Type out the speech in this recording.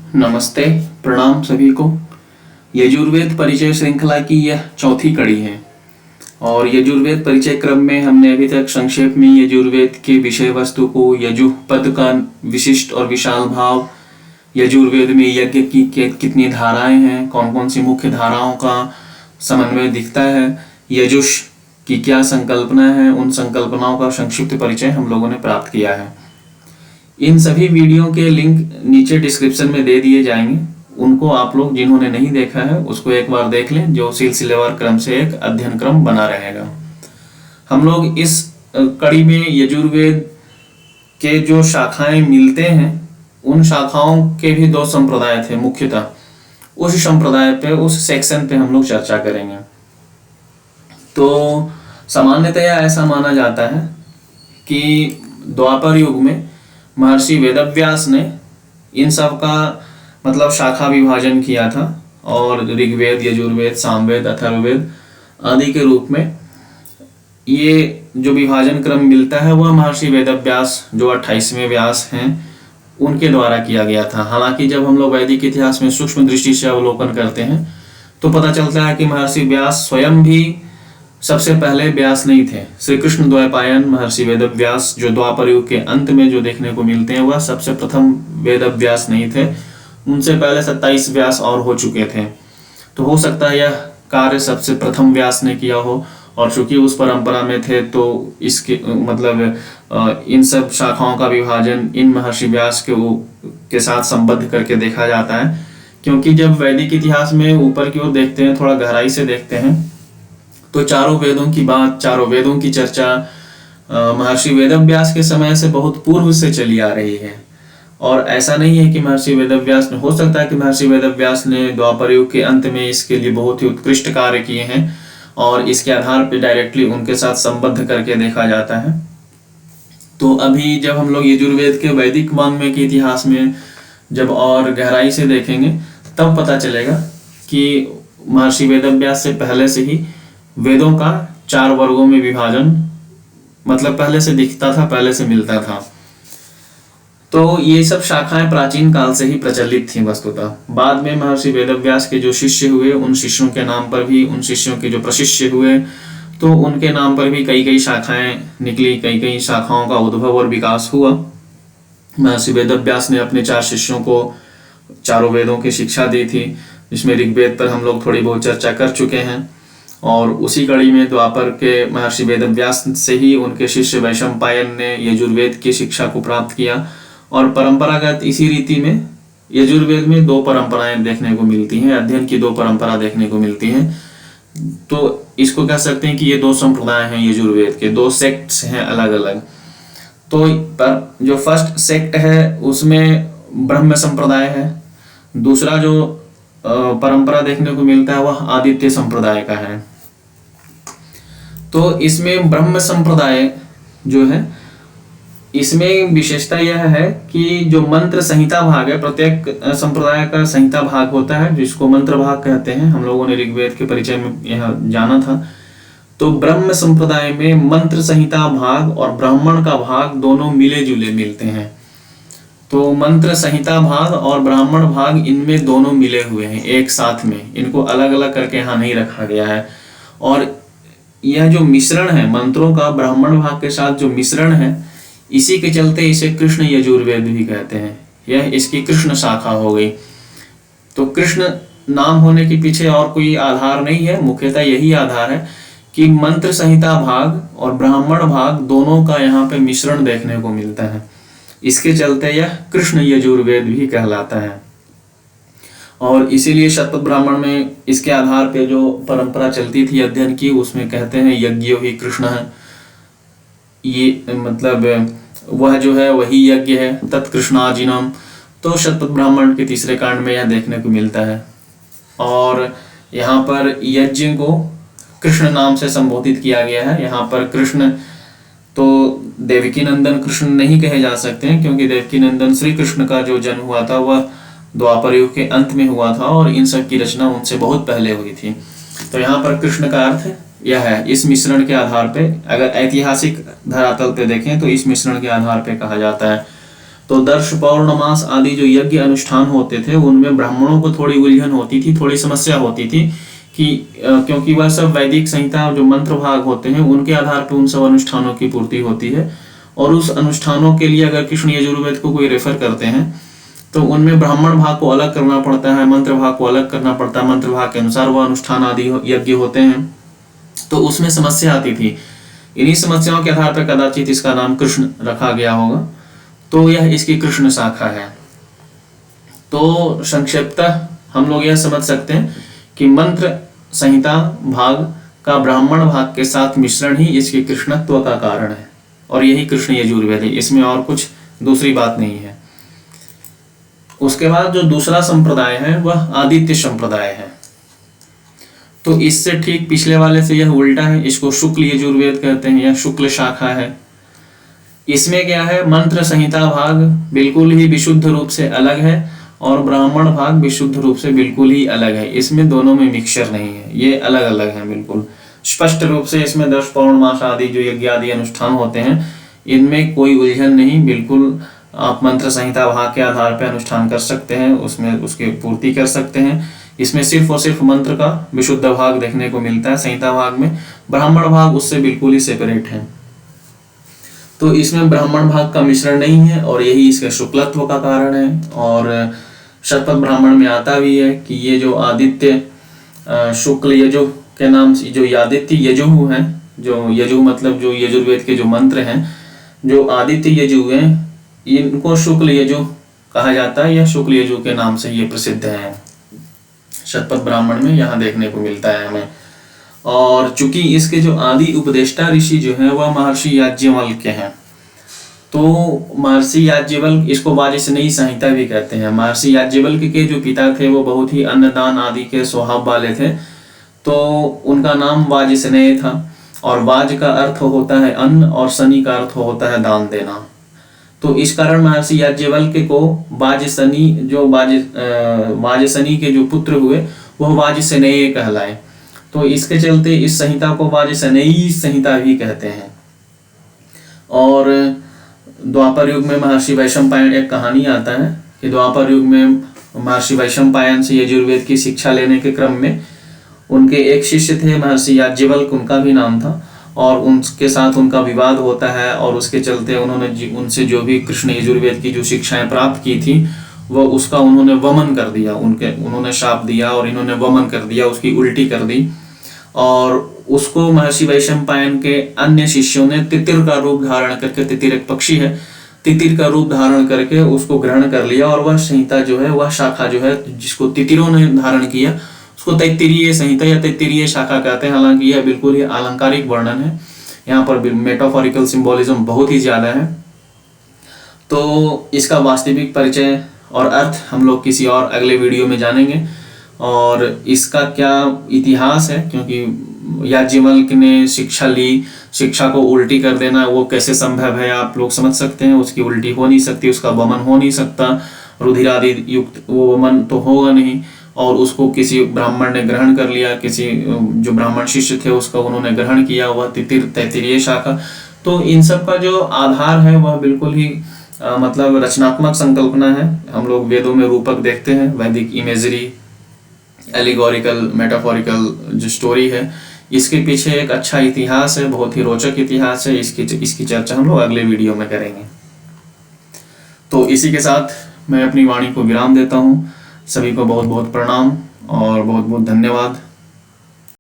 नमस्ते, प्रणाम सभी को। यजुर्वेद परिचय श्रृंखला की यह चौथी कड़ी है और यजुर्वेद परिचय क्रम में हमने अभी तक संक्षेप में यजुर्वेद के विषय वस्तु को, यजुः पद का विशिष्ट और विशाल भाव, यजुर्वेद में यज्ञ की कितनी धाराएं हैं, कौन कौन सी मुख्य धाराओं का समन्वय दिखता है, यजुष की क्या संकल्पना है, उन संकल्पनाओं का संक्षिप्त परिचय हम लोगों ने प्राप्त किया है। इन सभी वीडियो के लिंक नीचे डिस्क्रिप्शन में दे दिए जाएंगे। उनको आप लोग जिन्होंने नहीं देखा है उसको एक बार देख लें, जो सिलसिलेवार क्रम से एक अध्ययन क्रम बना रहेगा। हम लोग इस कड़ी में यजुर्वेद के जो शाखाएं मिलते हैं उन शाखाओं के भी दो संप्रदाय थे मुख्यतः। उस संप्रदाय पे, उस सेक्शन पे हम लोग चर्चा करेंगे। तो सामान्यतया ऐसा माना जाता है कि द्वापर युग में महर्षि वेदव्यास ने इन सब का मतलब शाखा विभाजन किया था और ऋग्वेद, यजुर्वेद, सामवेद, अथर्ववेद आदि के रूप में ये जो विभाजन क्रम मिलता है वह महर्षि वेदव्यास जो 28वें व्यास हैं उनके द्वारा किया गया था। हालांकि जब हम लोग वैदिक इतिहास में सूक्ष्म दृष्टि से अवलोकन करते हैं तो पता चलता है कि महर्षि व्यास स्वयं भी सबसे पहले व्यास नहीं थे। श्री कृष्ण द्वैपायन महर्षि वेदव्यास जो द्वापर युग के अंत में जो देखने को मिलते हैं वह सबसे प्रथम वेदव्यास नहीं थे। उनसे पहले 27 व्यास और हो चुके थे। तो हो सकता है यह कार्य सबसे प्रथम व्यास ने किया हो और चूंकि उस परंपरा में थे तो इसके मतलब इन सब शाखाओं का विभाजन इन महर्षि व्यास के साथ संबद्ध करके देखा जाता है। क्योंकि जब वैदिक इतिहास में ऊपर की ओर देखते हैं, थोड़ा गहराई से देखते हैं, तो चारों वेदों की बात, चारों वेदों की चर्चा महर्षि वेदव्यास के समय से बहुत पूर्व से चली आ रही है। और ऐसा नहीं है कि महर्षि वेदव्यास ने, हो सकता है कि महर्षि वेदव्यास ने द्वापर युग के अंत में इसके लिए बहुत ही उत्कृष्ट कार्य किए हैं और इसके आधार पर डायरेक्टली उनके साथ संबद्ध करके देखा जाता है। तो अभी जब हम लोग यजुर्वेद के वैदिक वाङ्मय के इतिहास में जब और गहराई से देखेंगे तब पता चलेगा कि महर्षि वेदव्यास से पहले से ही वेदों का 4 वर्गों में विभाजन मतलब पहले से दिखता था, पहले से मिलता था। तो ये सब शाखाएं प्राचीन काल से ही प्रचलित थी वस्तुतः। बाद में महर्षि वेदव्यास के जो शिष्य हुए उन शिष्यों के नाम पर भी, उन शिष्यों के जो प्रशिष्य हुए तो उनके नाम पर भी कई कई शाखाएं निकली, कई कई शाखाओं का उद्भव और विकास हुआ। महर्षि वेदव्यास ने अपने 4 शिष्यों को चारों वेदों की शिक्षा दी थी, जिसमें ऋग्वेद पर हम लोग थोड़ी बहुत चर्चा कर चुके हैं। और उसी कड़ी में द्वापर के महर्षि वेदव्यास से ही उनके शिष्य वैशंपायन ने यजुर्वेद की शिक्षा को प्राप्त किया। और परंपरागत इसी रीति में यजुर्वेद में 2 परंपराएं देखने को मिलती हैं, अध्ययन की 2 परंपरा देखने को मिलती हैं। तो इसको कह सकते हैं कि ये 2 संप्रदाय हैं यजुर्वेद के, 2 सेक्ट्स हैं अलग अलग। तो जो फर्स्ट सेक्ट है उसमें ब्रह्म संप्रदाय है, दूसरा जो परंपरा देखने को मिलता है वह आदित्य संप्रदाय का है। तो इसमें ब्रह्म संप्रदाय जो है इसमें विशेषता यह है कि जो मंत्र संहिता भाग है, प्रत्येक संप्रदाय का संहिता भाग होता है जिसको मंत्र भाग कहते हैं। हम लोगों ने ऋग्वेद के परिचय में यह जाना था। तो ब्रह्म संप्रदाय में मंत्र संहिता भाग और ब्राह्मण का भाग दोनों मिले जुले मिलते हैं। तो मंत्र संहिता भाग और ब्राह्मण भाग इनमें दोनों मिले हुए हैं एक साथ में, इनको अलग अलग करके यहाँ नहीं रखा गया है। और यह जो मिश्रण है मंत्रों का ब्राह्मण भाग के साथ जो मिश्रण है, इसी के चलते इसे कृष्ण यजुर्वेद भी कहते हैं। यह इसकी कृष्ण शाखा हो गई। तो कृष्ण नाम होने के पीछे और कोई आधार नहीं है, मुख्यतः यही आधार है कि मंत्र संहिता भाग और ब्राह्मण भाग दोनों का यहाँ पे मिश्रण देखने को मिलता है। इसके चलते यह कृष्ण यजुर्वेद भी कहलाता है। और इसीलिए शतपथ ब्राह्मण में इसके आधार पे जो परंपरा चलती थी अध्ययन की, उसमें कहते हैं यज्ञो ही कृष्ण है। ये मतलब वह जो है वही यज्ञ है, तत्कृष्णाजिनम। तो शतपथ ब्राह्मण के 3रे कांड में यह देखने को मिलता है। और यहाँ पर यज्ञ को कृष्ण नाम से संबोधित किया गया है। यहाँ पर कृष्ण तो देवकी नंदन कृष्ण नहीं कहे जा सकते हैं, क्योंकि देवकी नंदन श्री कृष्ण का जो जन्म हुआ था वह द्वापर युग के अंत में हुआ था और इन सब की रचना उनसे बहुत पहले हुई थी। तो यहाँ पर कृष्ण का अर्थ यह है। इस मिश्रण के आधार पे, अगर ऐतिहासिक धरातल पे देखें तो इस मिश्रण के आधार पे कहा जाता है। तो दर्श पौर्णमास आदि जो यज्ञ अनुष्ठान होते थे उनमें ब्राह्मणों को थोड़ी उलझन होती थी, थोड़ी समस्या होती थी कि क्योंकि वह सब वैदिक संहिता जो मंत्र भाग होते हैं उनके आधार पर उन सब अनुष्ठानों की पूर्ति होती है, और उस अनुष्ठानों के लिए अगर कृष्ण यजुर्वेद को कोई रेफर करते हैं तो उनमें ब्राह्मण भाग को अलग करना पड़ता है, मंत्र भाग को अलग करना पड़ता है, मंत्र भाग के अनुसार वह अनुष्ठान आदि यज्ञ होते हैं, तो उसमें समस्या आती थी। इन्हीं समस्याओं के आधार पर कदाचित इसका नाम कृष्ण रखा गया होगा, तो यह इसकी कृष्ण शाखा है। तो संक्षिप्तः हम लोग यह समझ सकते हैं कि मंत्र संहिता भाग का ब्राह्मण भाग के साथ मिश्रण ही इसके कृष्णत्व का कारण है, और यही कृष्ण यजुर्वेद है, इसमें और कुछ दूसरी बात नहीं है। उसके बाद जो दूसरा संप्रदाय है वह आदित्य संप्रदाय है। तो इससे ठीक पिछले वाले से यह उल्टा है, इसको शुक्ल यजुर्वेद कहते हैं, यह शुक्ल शाखा है। इसमें क्या है, मंत्र संहिता भाग बिल्कुल ही विशुद्ध रूप से अलग है और ब्राह्मण भाग विशुद्ध रूप से बिल्कुल ही अलग है। इसमें दोनों में मिक्सचर नहीं है, ये अलग अलग है बिल्कुल स्पष्ट रूप से। इसमें 10 पौर्णमास आदि जो यज्ञ आदि अनुष्ठान होते हैं इनमें कोई उलझन नहीं, बिल्कुल आप मंत्र संहिता भाग के आधार पर अनुष्ठान कर सकते हैं, उसमें उसकी पूर्ति कर सकते हैं। इसमें सिर्फ और सिर्फ मंत्र का विशुद्ध भाग देखने को मिलता है संहिता भाग में, ब्राह्मण भाग उससे बिल्कुल ही सेपरेट है। तो इसमें ब्राह्मण भाग का मिश्रण नहीं है और यही इसके शुक्लत्व का कारण है। और शतपथ ब्राह्मण में आता भी है कि ये जो आदित्य शुक्ल यजु के नाम से जो आदित्य यजु है, जो यजु मतलब जो यजुर्वेद के जो मंत्र हैं, जो आदित्य यजु हैं इनको शुक्ल यजु कहा जाता है, यह शुक्ल यजु के नाम से ये प्रसिद्ध है। शतपथ ब्राह्मण में यहाँ देखने को मिलता है हमें। और चूंकि इसके जो आदि उपदेष्टा ऋषि जो है वह महर्षि याज्ञवल्क्य के हैं, तो महर्षि याज्ञवल्क्य इसको वाजसनेयी संहिता भी कहते हैं। महर्षि याज्ञवल्क्य के जो पिता थे वो बहुत ही अन्नदान आदि के स्वभाव वाले थे, तो उनका नाम वाजसनेय था। और वाज का अर्थ होता है अन्न और सनी का अर्थ होता है दान देना। तो इस कारण महर्षि याज्ञवल्क्य को वाजसनी जो वाजसनी के जो पुत्र हुए वह वाजसनेय कहलाए, तो इसके चलते इस संहिता को वाजसनेयी संहिता भी कहते हैं। और द्वापर युग में महर्षि वैशंपायन, एक कहानी आता है कि द्वापर युग में महर्षि वैशंपायन से यजुर्वेद की शिक्षा लेने के क्रम में उनके एक शिष्य थे महर्षि याज्ञवल्क्य, उनका भी नाम था, और उनके साथ उनका विवाद होता है और उसके चलते उन्होंने उनसे जो भी कृष्ण यजुर्वेद की जो शिक्षाएं प्राप्त की थी वो उसका उन्होंने वमन कर दिया, उन्होंने शाप दिया और इन्होंने वमन कर दिया, उसकी उल्टी कर दी। और उसको महर्षि वैशंपायन के अन्य शिष्यों ने तितिर का रूप धारण करके, तितिर एक पक्षी है, तितिर का रूप धारण करके उसको ग्रहण कर लिया, और वह संहिता जो है, वह शाखा जो है जिसको तितिरों ने धारण किया उसको तैत्तिरीय संहिता या तैत्तिरीय शाखा कहते हैं। हालांकि यह बिल्कुल ही अलंकारिक वर्णन है, यहाँ पर मेटाफोरिकल सिंबोलिज्म बहुत ही ज्यादा है। तो इसका वास्तविक परिचय और अर्थ हम लोग किसी और अगले वीडियो में जानेंगे, और इसका क्या इतिहास है, क्योंकि याज्ञवल्क्य ने शिक्षा ली, शिक्षा को उल्टी कर देना वो कैसे संभव है आप लोग समझ सकते हैं। उसकी उल्टी हो नहीं सकती, उसका वमन हो नहीं सकता, रुधिरादि युक्त वो वमन तो होगा नहीं, और उसको किसी ब्राह्मण ने ग्रहण कर लिया, किसी जो ब्राह्मण शिष्य थे उसका उन्होंने ग्रहण किया, वह तैत्तिरीय शाखा। तो इन सब का जो आधार है वह बिल्कुल ही मतलब रचनात्मक संकल्पना है। हम लोग वेदों में रूपक देखते हैं, वैदिक इमेजरी, एलिगोरिकल, मेटाफोरिकल जो स्टोरी है, इसके पीछे एक अच्छा इतिहास है, बहुत ही रोचक इतिहास है। इसकी चर्चा हम लोग अगले वीडियो में करेंगे। तो इसी के साथ मैं अपनी वाणी को विराम देता हूँ। सभी को बहुत बहुत प्रणाम और बहुत बहुत धन्यवाद।